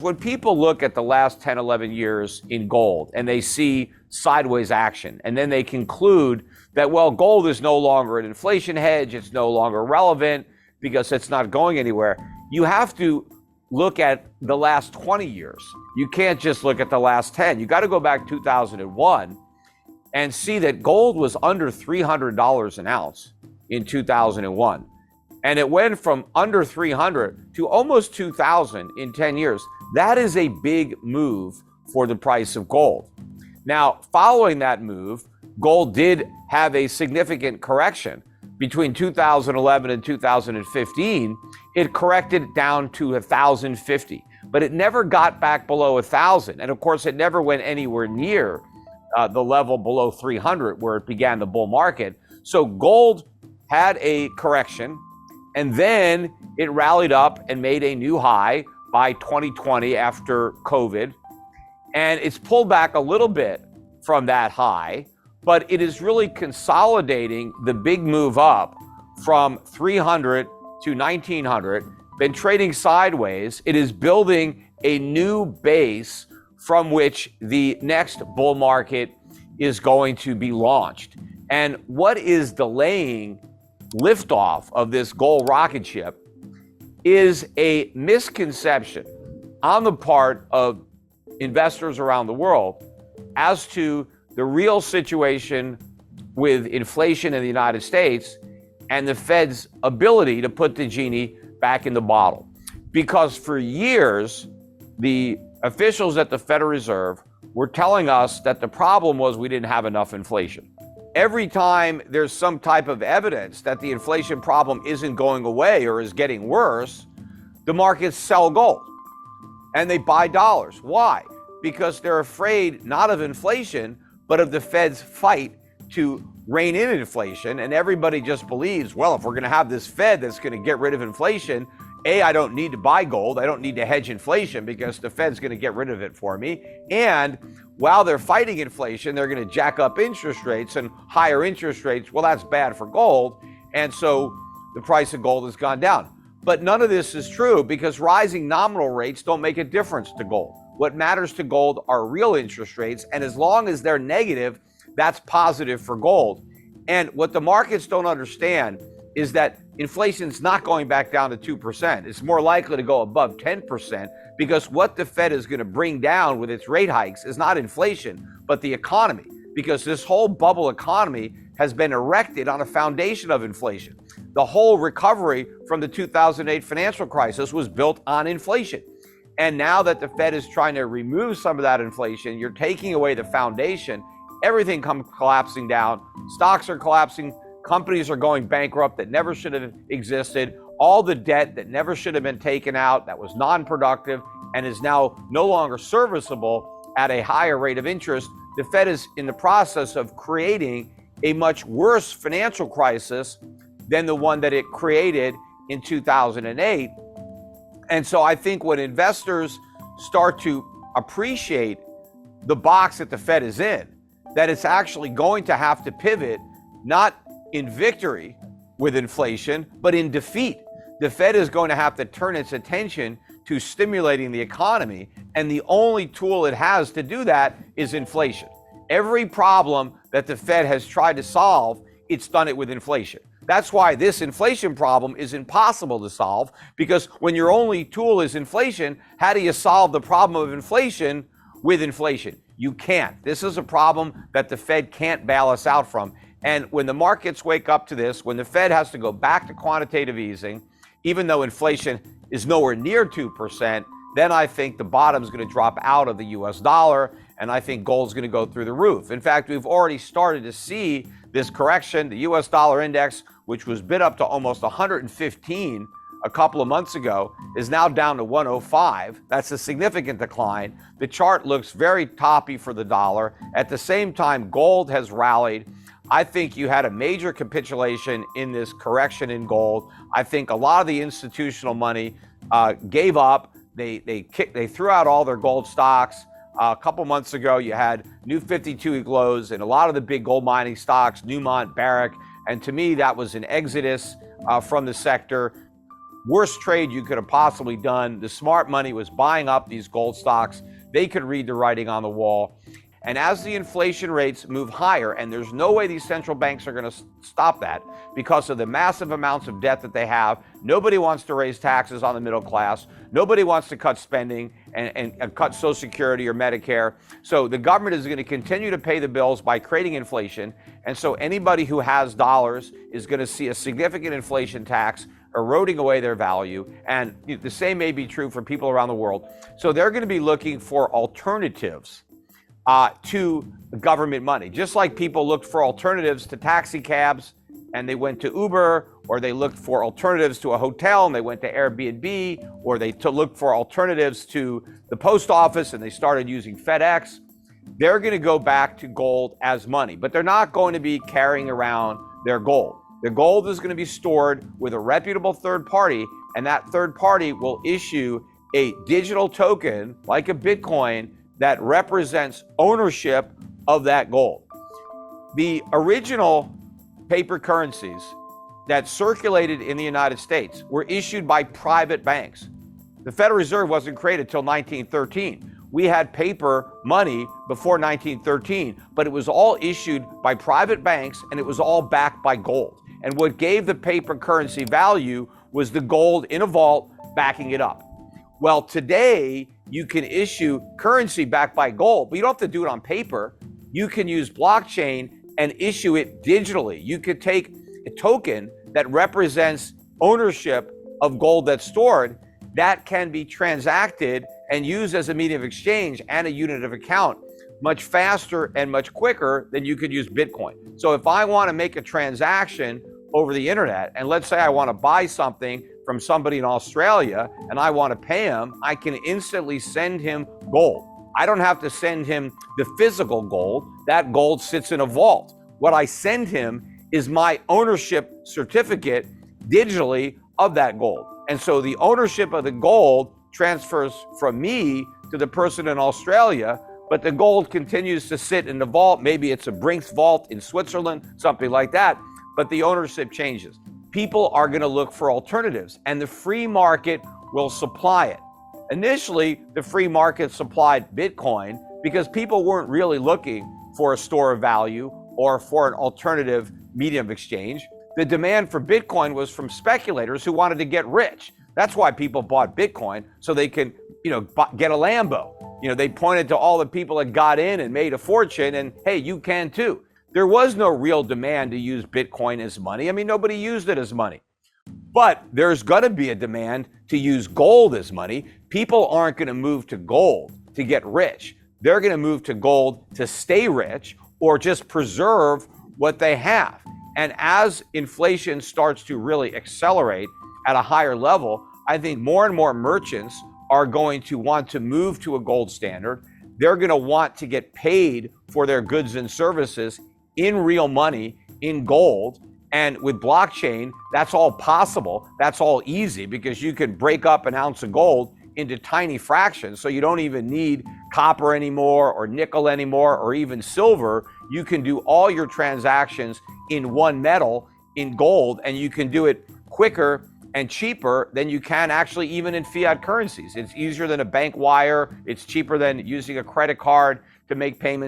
When people look at the last 10, 11 years in gold and they see sideways action, and then they conclude that, well, gold is no longer an inflation hedge, it's no longer relevant because it's not going anywhere, you have to look at the last 20 years. You can't just look at the last 10. You got to go back 2001 and see that gold was under $300 an ounce in 2001. And it went from under 300 to almost 2,000 in 10 years. That is a big move for the price of gold. Now, following that move, gold did have a significant correction. Between 2011 and 2015, it corrected down to 1,050, but it never got back below 1,000. And of course, it never went anywhere near the level below 300 where it began the bull market. So gold had a correction, and then it rallied up and made a new high by 2020 after COVID. And it's pulled back a little bit from that high, but it is really consolidating the big move up from 300 to 1900, been trading sideways. It is building a new base from which the next bull market is going to be launched. And what is delaying liftoff of this gold rocket ship is a misconception on the part of investors around the world as to the real situation with inflation in the United States and the Fed's ability to put the genie back in the bottle. Because for years, the officials at the Federal Reserve were telling us that the problem was we didn't have enough inflation. Every time there's some type of evidence that the inflation problem isn't going away or is getting worse, the markets sell gold and they buy dollars. Why? Because they're afraid not of inflation, but of the Fed's fight to rein in inflation. And everybody just believes, well, if we're going to have this Fed that's going to get rid of inflation, I don't need to buy gold. I don't need to hedge inflation because the Fed's going to get rid of it for me. And while they're fighting inflation, they're going to jack up interest rates, and higher interest rates, well, that's bad for gold. And so the price of gold has gone down. But none of this is true because rising nominal rates don't make a difference to gold. What matters to gold are real interest rates. And as long as they're negative, that's positive for gold. And what the markets don't understand is that inflation's not going back down to 2%. It's more likely to go above 10% because what the Fed is going to bring down with its rate hikes is not inflation, but the economy, because this whole bubble economy has been erected on a foundation of inflation. The whole recovery from the 2008 financial crisis was built on inflation. And now that the Fed is trying to remove some of that inflation, you're taking away the foundation, everything comes collapsing down. Stocks are collapsing. Companies are going bankrupt that never should have existed. All the debt that never should have been taken out, that was non-productive and is now no longer serviceable at a higher rate of interest. The Fed is in the process of creating a much worse financial crisis than the one that it created in 2008. And so I think when investors start to appreciate the box that the Fed is in, that it's actually going to have to pivot, not in victory with inflation, but in defeat. The Fed is going to have to turn its attention to stimulating the economy, and the only tool it has to do that is inflation. Every problem that the Fed has tried to solve, it's done it with inflation. That's why this inflation problem is impossible to solve, because when your only tool is inflation, how do you solve the problem of inflation with inflation? You can't. This is a problem that the Fed can't bail us out from. And when the markets wake up to this, when the Fed has to go back to quantitative easing, even though inflation is nowhere near 2%, then I think the bottom is going to drop out of the US dollar, and I think gold's going to go through the roof. In fact, we've already started to see this correction. The US dollar index, which was bid up to almost 115 a couple of months ago, is now down to 105. That's a significant decline. The chart looks very toppy for the dollar. At the same time, gold has rallied. I think you had a major capitulation in this correction in gold. I think a lot of the institutional money gave up. They threw out all their gold stocks. A couple months ago, you had new 52-week lows in a lot of the big gold mining stocks, Newmont, Barrick, and to me, that was an exodus from the sector. worst trade you could have possibly done. The smart money was buying up these gold stocks. They could read the writing on the wall. And as the inflation rates move higher, and there's no way these central banks are going to stop that because of the massive amounts of debt that they have. Nobody wants to raise taxes on the middle class. Nobody wants to cut spending and cut Social Security or Medicare. So the government is going to continue to pay the bills by creating inflation. And so anybody who has dollars is going to see a significant inflation tax eroding away their value. And the same may be true for people around the world. So they're going to be looking for alternatives to government money. Just like people looked for alternatives to taxi cabs and they went to Uber, or they looked for alternatives to a hotel and they went to Airbnb, or they looked for alternatives to the post office and they started using FedEx. They're going to go back to gold as money, but they're not going to be carrying around their gold. The gold is going to be stored with a reputable third party, and that third party will issue a digital token like a Bitcoin that represents ownership of that gold. The original paper currencies that circulated in the United States were issued by private banks. The Federal Reserve wasn't created until 1913. We had paper money before 1913, but it was all issued by private banks and it was all backed by gold. And what gave the paper currency value was the gold in a vault backing it up. Well, today, you can issue currency backed by gold, but you don't have to do it on paper. You can use blockchain and issue it digitally. You could take a token that represents ownership of gold that's stored that can be transacted and used as a medium of exchange and a unit of account much faster and much quicker than you could use Bitcoin. So if I want to make a transaction over the internet, and let's say I want to buy something from somebody in Australia and I want to pay him, I can instantly send him gold. I don't have to send him the physical gold. That gold sits in a vault. What I send him is my ownership certificate digitally of that gold. And so the ownership of the gold transfers from me to the person in Australia, but the gold continues to sit in the vault. Maybe it's a Brinks vault in Switzerland, something like that, but the ownership changes. People are going to look for alternatives, and the free market will supply it. Initially, the free market supplied Bitcoin because people weren't really looking for a store of value or for an alternative medium of exchange. The demand for Bitcoin was from speculators who wanted to get rich. That's why people bought Bitcoin, so they can, get a Lambo. They pointed to all the people that got in and made a fortune, and hey, you can too. There was no real demand to use Bitcoin as money. I mean, nobody used it as money. But there's going to be a demand to use gold as money. People aren't going to move to gold to get rich. They're going to move to gold to stay rich or just preserve what they have. And as inflation starts to really accelerate at a higher level, I think more and more merchants are going to want to move to a gold standard. They're going to want to get paid for their goods and services in real money, in gold. And with blockchain, that's all possible. That's all easy because you can break up an ounce of gold into tiny fractions. So you don't even need copper anymore or nickel anymore or even silver. You can do all your transactions in one metal, in gold, and you can do it quicker and cheaper than you can actually even in fiat currencies. It's easier than a bank wire. It's cheaper than using a credit card to make payments.